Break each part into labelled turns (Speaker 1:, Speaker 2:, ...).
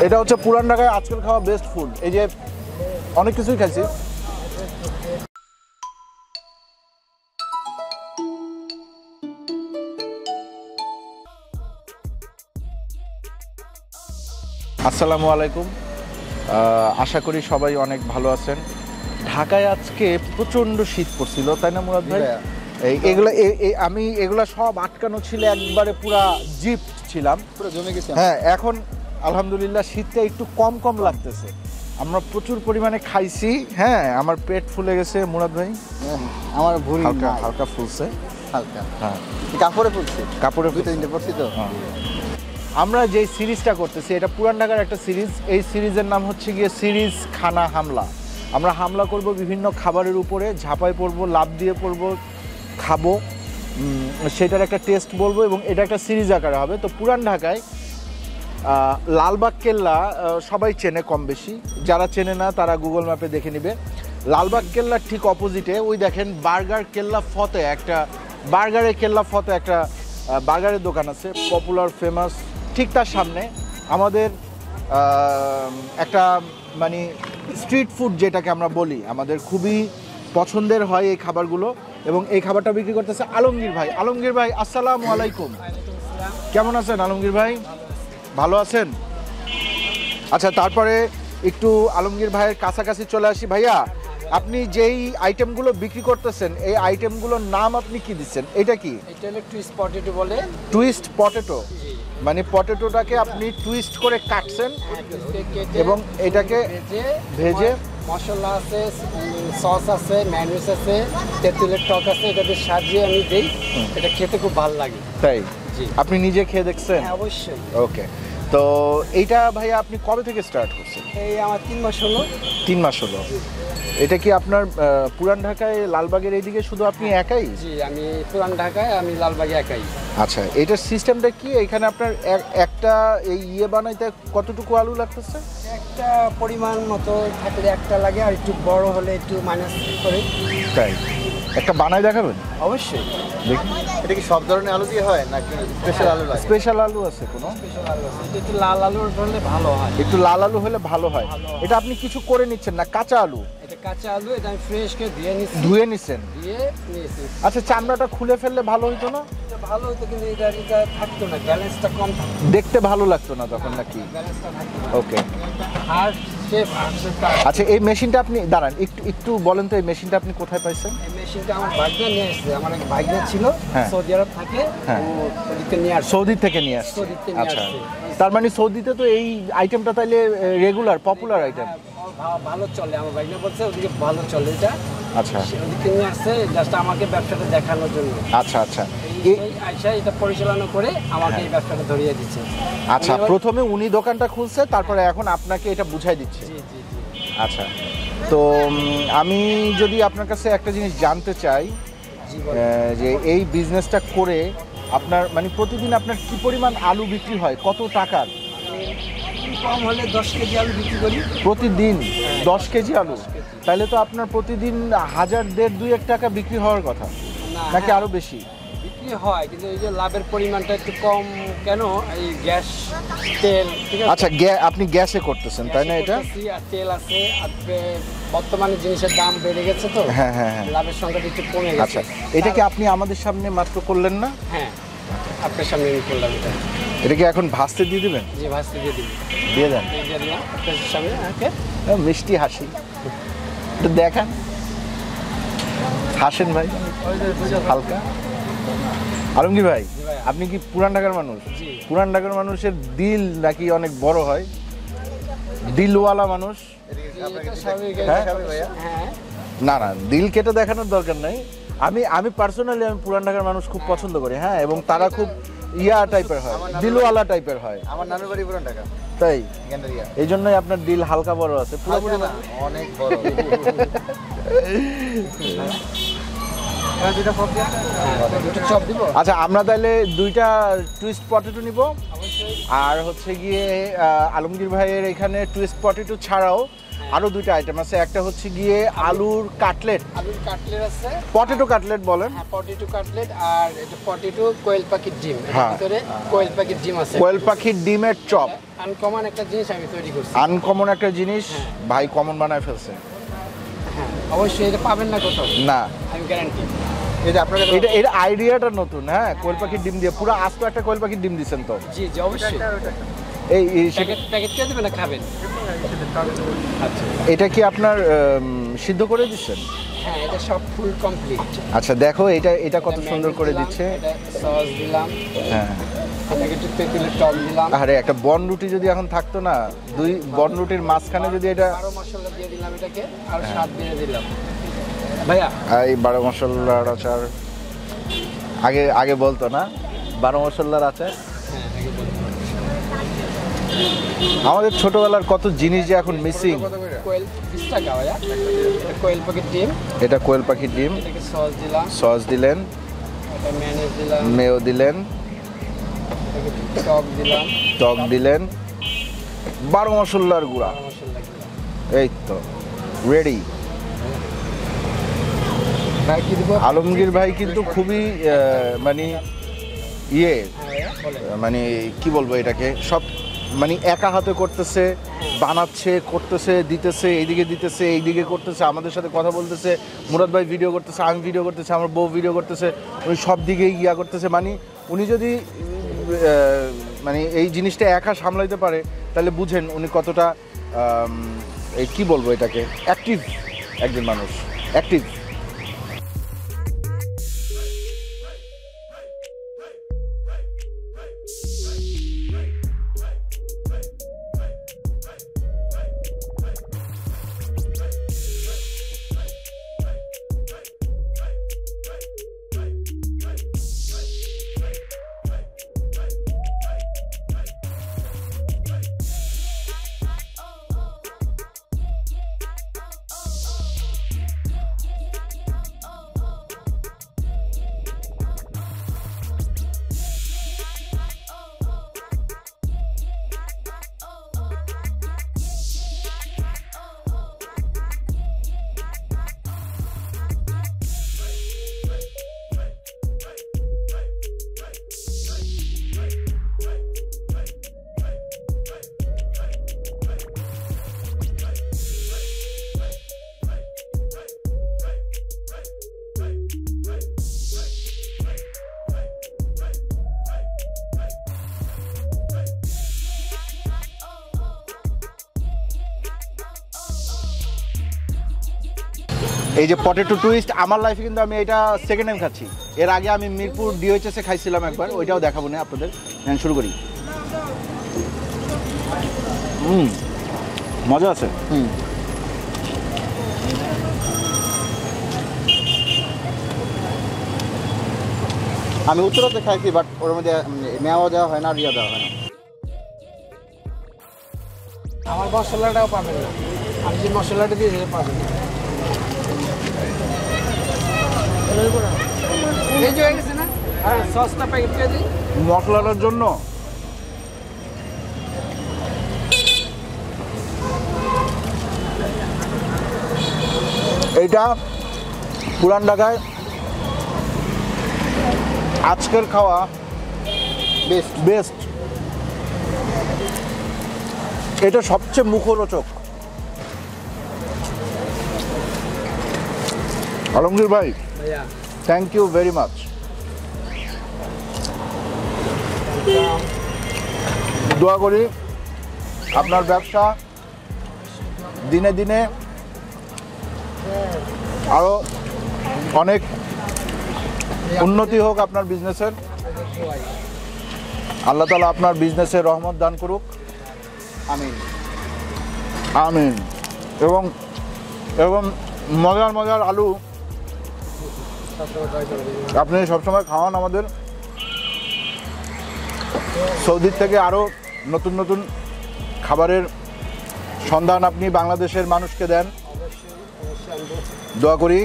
Speaker 1: এটা হচ্ছে পুরান ঢাকায় আজকাল খাওয়া বেস্ট ফুড। এই যে অনেক কিছুই খাইছি। আসসালামু আলাইকুম, আশা করি সবাই অনেক ভালো আছেন। ঢাকায় আজকে প্রচণ্ড শীত পড়ছিল, তাই না মুরাদ ভাই? এগুলো আমি এগুলা সব আটকানো ছিল, একবারে পুরা জিপ ছিলাম, পুরো জমে গেছে। হ্যাঁ, এখন আলহামদুলিল্লাহ শীতটা একটু কম কম লাগতেছে। আমরা প্রচুর পরিমাণে খাইছি। হ্যাঁ, আমার পেট ফুলে গেছে মুরাদ ভাই।
Speaker 2: আমার ভুল,
Speaker 1: হালকা হালকা ফুলছে,
Speaker 2: হালকা।
Speaker 1: হ্যাঁ,
Speaker 2: কাপড়ে ফুলছে,
Speaker 1: কাপড়ে
Speaker 2: ফুলছে পড়ছি তো।
Speaker 1: আমরা যে সিরিজটা করতেছি এটা পুরান ঢাকার একটা সিরিজ। এই সিরিজের নাম হচ্ছে গিয়ে সিরিজ খানা হামলা। আমরা হামলা করব বিভিন্ন খাবারের উপরে, ঝাঁপায় পড়বো, লাফ দিয়ে পড়বো, খাবো, সেটার একটা টেস্ট বলবো এবং এটা একটা সিরিজ আকারে হবে। তো পুরান ঢাকায় লালবাগ কেল্লা সবাই চেনে কম বেশি, যারা চেনে না তারা গুগল ম্যাপে দেখে নেবে। লালবাগ কেল্লার ঠিক অপোজিটে ওই দেখেন বার্গার কেল্লা ফতে, একটা বার্গারের কেল্লা ফতে একটা বার্গারের দোকান আছে, পপুলার ফেমাস। ঠিক তার সামনে আমাদের একটা মানে স্ট্রিট ফুড যেটাকে আমরা বলি, আমাদের খুবই পছন্দের হয় এই খাবারগুলো, এবং এই খাবারটা বিক্রি করতেছে আলমগীর ভাই। আলমগীর ভাই আসসালামু আলাইকুম, কেমন আছেন আলমগীর ভাই? ভালো আছেন? আচ্ছা, তারপরে একটু আলমগীর ভাইয়ের কাছাকাছি চলে আসি। ভাইয়া, আপনি যেই আইটেমগুলো বিক্রি করতেছেন এই আইটেমগুলোর নাম আপনি কি দিচ্ছেন? এটা কি?
Speaker 3: এটা হলো টুইস্ট পটেটো বলে।
Speaker 1: টুইস্ট পটেটো মানে পটেটোটাকে আপনি টুইস্ট করে কাটছেন এবং এটাকে ভেজে
Speaker 3: মশলা আছে, সস আছে, ম্যায়োনিজ আছে, তেঁতুলের টক আছে, এটাতে সাজিয়ে আমি দিই। এটা খেতে খুব ভালো লাগে।
Speaker 1: তাই? আপনি নিজে খেয়ে দেখছেন?
Speaker 3: অবশ্যই।
Speaker 1: ওকে, তো এইটা ভাইয়া আপনি কবে থেকে স্টার্ট করছেন?
Speaker 3: এই আমার 3 মাস হলো।
Speaker 1: 3 মাস হলো। এটা কি আপনার পুরান ঢাকায় লালবাগের এইদিকে শুধু আপনি একাই?
Speaker 3: জি, আমি পুরান ঢাকায়, আমি লালবাগে একাই।
Speaker 1: আচ্ছা, এটার সিস্টেমটা কি? এখানে আপনার একটা এই বানাইতে কতটুকু আলু লাগতেছে?
Speaker 3: একটা পরিমাণ মতো থাকলে একটা লাগে, আর একটু বড় হলে একটু মাইনাস করে।
Speaker 1: তাই? একটা বানাই দেখাবেন?
Speaker 3: অবশ্যই।
Speaker 1: দেখুন,
Speaker 2: এটা কি সব ধরনের আলু দিয়ে হয় নাকি স্পেশাল আলু লাগে?
Speaker 1: স্পেশাল আলু আছে কোনো?
Speaker 3: স্পেশাল আলু আছে, এটা একটু লাল আলু হলে ভালো হয়।
Speaker 1: একটু লাল আলু হলে ভালো হয়। এটা আপনি কিছু করে নিচ্ছেন না, কাঁচা আলু?
Speaker 3: এটা কাঁচা আলু, এটা আমি ফ্রেশ করে
Speaker 1: ধুয়ে নিচ্ছেন?
Speaker 3: দিয়ে নিয়েছি।
Speaker 1: আচ্ছা, চামড়াটা খুলে ফেললে ভালো হইতো না?
Speaker 3: ভালো হতো, কিন্তু এটা থাকতো না, ব্যালেন্সটা কম থাকতো,
Speaker 1: দেখতে ভালো লাগতো না তখন নাকি?
Speaker 3: ব্যালেন্সটা থাকতো না।
Speaker 1: ওকে,
Speaker 3: আর শেফ
Speaker 1: আচ্ছা, এই মেশিনটা আপনি দাঁড়ান একটু বলেন তো, এই মেশিনটা আপনি কোথায় পাইছেন?
Speaker 3: এই মেশিনটা আমার ভাগ্নে নিয়ে আসছে। আমার এক ভাগ্নে ছিল,
Speaker 1: হ্যাঁ,
Speaker 3: সৌদি আরব থাকে,
Speaker 1: হ্যাঁ,
Speaker 3: ওদিকে নিয়ে আসছে।
Speaker 1: সৌদি থেকে নিয়ে আসছে? আচ্ছা, তার মানে সৌদিতে তো এই আইটেমটা তাইলে রেগুলার পপুলার আইটেম?
Speaker 3: ভালো চলে, আমার ভাগ্নে বলছে ওদিকে ভালো চলে এটা।
Speaker 1: আচ্ছা,
Speaker 3: ওদিকে নিয়ে আসছে জাস্ট আমাকে ব্যবসাটা দেখানোর জন্য।
Speaker 1: আচ্ছা আচ্ছা,
Speaker 3: আয়শা এটা পরিচালনা করে আমাকে এই ব্যবসাটা ধরিয়ে দিচ্ছে।
Speaker 1: আচ্ছা, প্রথমে উনি দোকানটা খুলছে, তারপরে এখন আপনাকে এটা বুঝাই দিচ্ছে?
Speaker 3: জি জি জি।
Speaker 1: আচ্ছা, তো আমি যদি আপনার কাছে একটা জিনিস জানতে চাই, যে এই বিজনেসটা করে আপনার মানে প্রতিদিন আপনার কি পরিমাণ আলু বিক্রি হয়, কত টাকার?
Speaker 3: কম হলে 10 কেজি আলু বিক্রি করি
Speaker 1: প্রতিদিন। 10 কেজি আলু? তাহলে তো আপনার প্রতিদিন 1000-1500 টাকা বিক্রি হওয়ার কথা, নাকি আরো বেশি?
Speaker 3: বিক্রি হয়, কিন্তু এই যে লাভের পরিমাণটা একটু কম। কেন? এই গ্যাস, তেল। ঠিক আছে।
Speaker 1: আচ্ছা, আপনি গ্যাসে করতেছেন তাই না? এটা
Speaker 3: তেল আছে, বর্তমানে জিনিসের দাম বেড়ে গেছে, তো
Speaker 1: হ্যাঁ হ্যাঁ হ্যাঁ,
Speaker 3: লাভের সংখ্যাটা একটু কমে গেছে।
Speaker 1: আচ্ছা, এটা কি আপনি আমাদের সামনে মাত্র করলেন না?
Speaker 3: হ্যাঁ, আপনার সামনে আমি করলাম এটা।
Speaker 1: এটা কি এখন ভাজতে দিয়ে দিবেন?
Speaker 3: জি, ভাজতে দিয়ে দিবি।
Speaker 1: দিয়ে দেন।
Speaker 3: আপনার সামনে ওকে।
Speaker 1: মিষ্টি হাসি দেখান, হাসেন ভাই হালকা। আলমগীর ভাই, আপনি কি পুরান ঢাকার মানুষ? পুরান ঢাকার মানুষের দিল নাকি অনেক বড় হয়, দিলওয়ালা মানুষ? না না, দিল কেটে দেখানোর দরকার নাই। আমি পার্সোনালি আমি পুরান ঢাকার মানুষ খুব পছন্দ করি। হ্যাঁ, এবং তারা খুব ইয়া টাইপের হয়, দিলওয়ালা টাইপের হয়।
Speaker 2: আমার নানুর বাড়ি পুরান ঢাকা।
Speaker 1: তাই
Speaker 2: এখানটার ইয়া।
Speaker 1: এই জন্যই আপনার দিল হালকা বড় আছে পুরোপুরি
Speaker 2: হালকা না, অনেক বড়।
Speaker 3: দুটো চপ দিব।
Speaker 1: আচ্ছা আমরা তাহলে 2টা টুইস্ট পটেটো নিব আর হচ্ছে গিয়ে আলমগীর ভাইয়ের এখানে টুইস্ট পটেটো ছাড়াও আরো 2টা আইটেম আছে একটা হচ্ছে গিয়ে আলুর কাটলেট
Speaker 3: আছে,
Speaker 1: পটেটো কাটলেট বলেন
Speaker 3: হ্যাঁ পটেটো কাটলেট, আর এটা পটেটো কোয়েল পাখির ডিম, এর
Speaker 1: হ্যাঁ।
Speaker 3: ভিতরে কোয়েল পাখির ডিম আছে।
Speaker 1: কোয়েল পাখির ডিমের চপ
Speaker 3: আনকমন একটা জিনিস আমি তৈরি করছি।
Speaker 1: আনকমন একটা জিনিস ভাই কমন বানায় ফেলছে
Speaker 3: হ্যাঁ অবশ্যই এটা পাবেন না কোথাও,
Speaker 1: না
Speaker 3: আমি গ্যারান্টি।
Speaker 2: এটা আপনার
Speaker 1: এটা আইডিয়াটা নতুন হ্যাঁ কোয়েল পাখির ডিম দিয়ে পুরো আস্ত একটা কোয়েল পাখির ডিম দিচ্ছেন তো
Speaker 3: জি জি অবশ্যই।
Speaker 1: এই
Speaker 3: প্যাকেট কে দেবেন না খাবেন? আচ্ছা
Speaker 1: এটা কি আপনার সিদ্ধ করে দিচ্ছেন?
Speaker 3: হ্যাঁ এটা সব ফুল কমপ্লিট।
Speaker 1: আচ্ছা দেখো এটা কত সুন্দর করে দিচ্ছে।
Speaker 3: এটা সস দিলাম,
Speaker 1: হ্যাঁ
Speaker 3: এটাকে একটু তেঁতুলের টক দিলাম।
Speaker 1: আরে একটা বন রুটি যদি এখন থাকতো না, 2 বন রুটির মাঝখানে যদি এটা
Speaker 3: আরো মশলা দিয়ে দিলাম এটাকে, আর স্বাদ দিয়ে দিলাম ভাইয়া।
Speaker 1: এই 12 মশলার আচার আগে বলতো না 12 মশলার আচার।
Speaker 3: হ্যাঁ আগে বলুন।
Speaker 1: আমাদের ছোটবেলার কত জিনিস যে এখন মিসিং।
Speaker 3: কোয়েল 20 টাকা ভাইয়া। এটা কোয়েল পাখির ডিম,
Speaker 1: এটা কোয়েল পাখির ডিম,
Speaker 3: এটাকে সস দিলাম,
Speaker 1: সস দিলেন,
Speaker 3: এটা মেয়োনেজ দিলাম,
Speaker 1: মেয়ো দিলেন,
Speaker 3: এটাকে একটু টক দিলাম,
Speaker 1: টক দিলেন, 12 মশলার গুঁড়া।
Speaker 3: আর মশলা দিলাম।
Speaker 1: এই তো রেডি।
Speaker 3: ভাই কি দিব?
Speaker 1: আলমগীর ভাই কিন্তু খুবই মানে ইয়ে
Speaker 3: হ্যাঁ ভাইয়া বলেন।
Speaker 1: মানে কি বলবো এটাকে সব মানে একা হাতে করতেছে, বানাচ্ছে, করতেছে, দিতেছে, এইদিকে দিতেছে, এইদিকে করতেছে, আমাদের সাথে কথা বলতেছে, মুরাদ ভাই ভিডিও করতেছে, আমি ভিডিও করতেছে, আমার বউ ভিডিও করতেছে, উনি সব দিকেই ইয়া করতেছে। মানে উনি যদি মানে এই জিনিসটা একা সামলাইতে পারে তাহলে বুঝেন উনি কতটা এই কি বলবো এটাকে অ্যাক্টিভ একজন মানুষ, অ্যাক্টিভ। এই যে পটেটো টুইস্ট আমার লাইফে কিন্তু আমি এটা সেকেন্ড টাইম খাচ্ছি। এর আগে আমি মিরপুর ডিওএইচএসে খাইছিলাম একবার, ওইটাও দেখাবো না আপনাদের। শুরু করি। মজা আছে।
Speaker 2: আমি উত্তরাতে খাইছি, বাট ওর মধ্যে মেওয়া দেওয়া হয় না, রিয়া দেওয়া হয় না।
Speaker 3: আমার মশলাটাও পাবেন না, আমি যে মশলাটা দিয়ে সেটা পাবেন না। এই যে হয়ে গেছে না? হ্যাঁ সসটা প্যাকেট করে দিই
Speaker 1: মশলাটার জন্য। এইটা পুরান ঢাকায় আজকের খাওয়া বেস্ট। এটা সবচেয়ে মুখরোচক। আলমগীর ভাই
Speaker 3: ভাইয়া।
Speaker 1: Thank you very much. দোয়া করি আপনার ব্যবসা দিনে দিনে আরো অনেক উন্নতি হোক আপনার বিজনেসের। আল্লাহ তাআলা আপনার বিজনেসে রহমত দান করুক,
Speaker 2: আমিন
Speaker 1: আমিন। এবং এবং মজার মজার আলু আপনি সবসময় খাওয়ান আমাদের। সৌদির থেকে আরও নতুন নতুন খাবারের সন্ধান আপনি বাংলাদেশের মানুষকে দেন,
Speaker 3: অবশ্যই আনবো।
Speaker 1: দোয়া করি।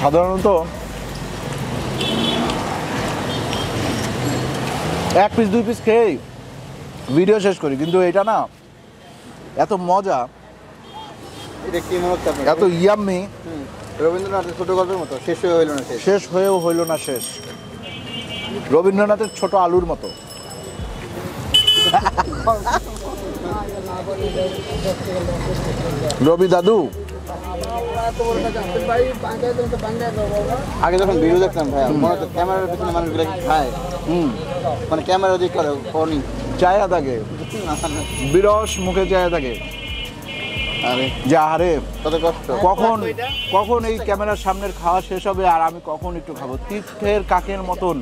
Speaker 1: সাধারণত 1 পিস 2 পিস খেয়েই ভিডিও শেষ করি, কিন্তু এটা না এত মজা,
Speaker 2: এটা কি মনে হচ্ছে আপনার?
Speaker 1: এত ইয়াম্মি,
Speaker 2: রবীন্দ্রনাথের ছোট গল্পের মতো, শেষ হয়ে হইল না শেষ।
Speaker 1: শেষ হয়েও হইল না শেষ। রবীন্দ্রনাথের ছোট আলুর মতো। রবি দাদু,
Speaker 2: আগে যখন ভিডিও দেখতাম ভাই, মনে হতো ক্যামেরার পিছনে মানুষগুলো কি খায়, মানে ক্যামেরা দিয়ে করে ফোনই
Speaker 1: চায়া থাকে, বিরস মুখে চায়া থাকে।
Speaker 2: আরে
Speaker 1: যে আহারে
Speaker 2: কত কষ্ট।
Speaker 1: কখন কখন এই ক্যামেরার সামনের খাওয়া শেষ হবে আর আমি কখন একটু খাবো, তীর্থের কাকের মতন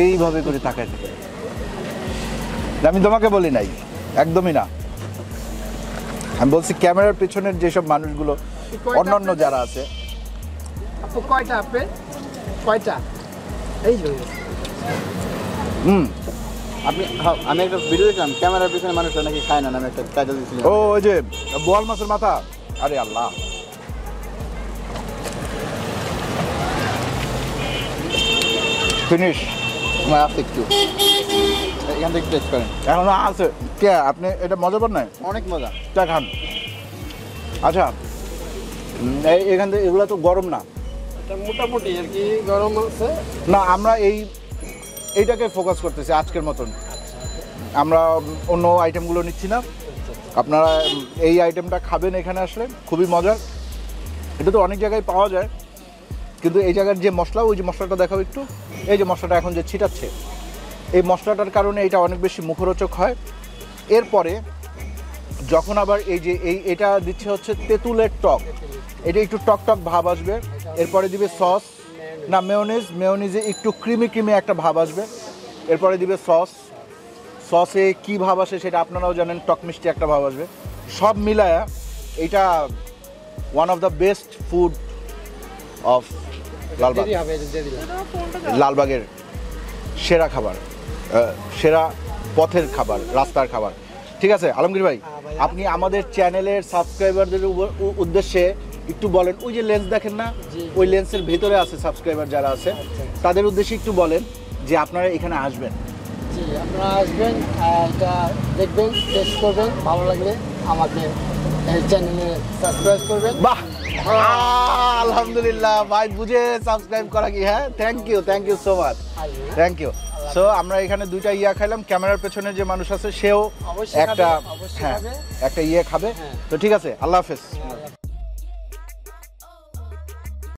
Speaker 1: এইভাবে করে তাকায় থাকে। আমি তোমাকে বলি নাই, একদমই না। আমি বলছি ক্যামেরার পেছনের যেসব মানুষগুলো, অন্যান্য যারা আছে।
Speaker 3: আপু কয়টা আপে? কয়টা? এই যে
Speaker 2: আমি একটা ভিডিও দেখলাম, ক্যামেরার পিছনে মানুষরা নাকি খায় না, নামে একটা টাইটেল দিয়েছিল।
Speaker 1: ও ওই যে বোয়াল মাছের মাথা, আরে আল্লাহ। ফিনিশ।
Speaker 2: আমার আছে একটু, এখান থেকে টেস্ট করেন।
Speaker 1: এখনো আছে কে? আপনি এটা মজা পান নাই?
Speaker 2: অনেক মজা।
Speaker 1: চা খান। আচ্ছা, এখান থেকে এগুলো তো গরম না?
Speaker 3: এটা মোটামুটি আর কি গরম আছে
Speaker 1: না, আমরা এইটাকে ফোকাস করতেছি আজকের মতন। আমরা অন্য আইটেমগুলো নিচ্ছি না। আপনারা এই আইটেমটা খাবেন এখানে আসলে, খুবই মজার। এটা তো অনেক জায়গায় পাওয়া যায়, কিন্তু এই জায়গার যে মশলা, ওই যে মশলাটা দেখাও একটু। এই যে মশলাটা এখন যে ছিটাচ্ছে, এই মশলাটার কারণে এটা অনেক বেশি মুখরোচক হয়। এরপরে যখন আবার এই যে এটা দিচ্ছে হচ্ছে তেঁতুলের টক, এটা একটু টক টক ভাব আসবে। এরপরে দিবে সস, না মেয়োনিজে একটু ক্রিমি ক্রিমি একটা ভাব আসবে। এরপরে দিবে সসে কি ভাব আসে সেটা আপনারাও জানেন, টক মিষ্টি একটা ভাব আসবে। সব মিলায়া এটা one of the best food of Lalbagh.
Speaker 3: দেরি হবে, এটা দিয়ে দিলাম।
Speaker 1: লালবাগের সেরা খাবার, সেরা পথের খাবার, রাস্তার খাবার। ঠিক আছে আলমগীর ভাই, আপনি আমাদের চ্যানেলের সাবস্ক্রাইবারদের উদ্দেশ্যে একটু বলেন। ওই যে লেন্স দেখেন না, ওই লেন্সের ভেতরে আছে সাবস্ক্রাইবার যারা আছে, তাদের উদ্দেশ্যে একটু বলেন যে আপনারা এখানে আসবেন।
Speaker 3: জি, আপনারা আসবেন, এটা দেখবেন, টেস্ট করবেন, ভালো লাগলে আমাকে এই চ্যানেলে সাবস্ক্রাইব করবেন।
Speaker 1: বাহ, আলহামদুলিল্লাহ ভাই, বুঝে সাবস্ক্রাইব করা কি। হ্যাঁ, thank you so much, thank you. So আমরা এখানে দুইটা ইয়া খাইলাম, ক্যামেরার পেছনে যে মানুষ আছে সেও
Speaker 3: অবশ্যই
Speaker 1: একটা,
Speaker 3: খাবে, অবশ্যই
Speaker 1: হ্যাঁ
Speaker 3: খাবে।
Speaker 1: একটা ইয়ে খাবে।
Speaker 3: হ্যাঁ।
Speaker 1: তো ঠিক আছে, আল্লাহ হাফেজ।